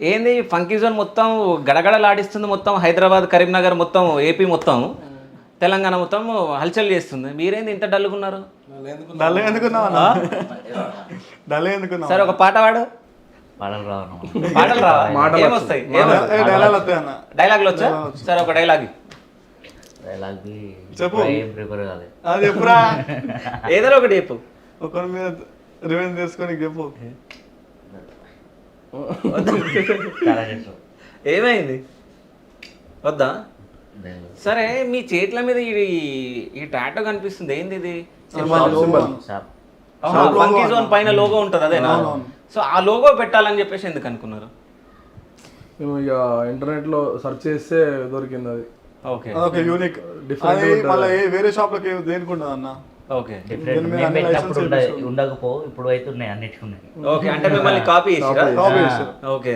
ఏంది funky zone మొత్తం గడగడలాడిస్తుంది, మొత్తం హైదరాబాద్, కరీంనగర్, మొత్తం ఏపీ మొత్తం, తెలంగాణ మొత్తం హల్చల్ చేస్తుంది. మీరేంది ఇంత డల్లుగున్నారు? డల్ ఎందుకున్నావు? సరే ఒక పాట పాడు. పాటలు రావా? ఏమొస్తాయి? డైలాగులు వచ్చా? సరే ఒక డైలాగ్ చెప్పు. అది ఎప్పుడా ఏదో ఒకటి చెప్పు. ఒకరి మీద రివెంజ్ తీసుకొని చెప్పు. ఏమైంది? వద్దా? సరే మీ చేతుల మీద ఈ టాటో కనిపిస్తుంది, ఏంది ఇది? ఫంకీ జోన్ పైన లోగో ఉంటుంది అదేనా? సో ఆ లోగో పెట్టాలని చెప్పేసి ఎందుకు అనుకున్నారు? మేము ఇక ఇంటర్నెట్ లో సెర్చ్ చేస్తే దొరికింది అది. Okay okay, unique different. మళ్ళీ దేని దేనికి ఉండదు అన్న. ఓకే ఉండకపో ఇప్పుడు అయితే ఉన్నాయి అన్నిటికీ ఉన్నాయి. ఓకే అంటే మిమ్మల్ని కాపీ చేసిరా? ఓకే.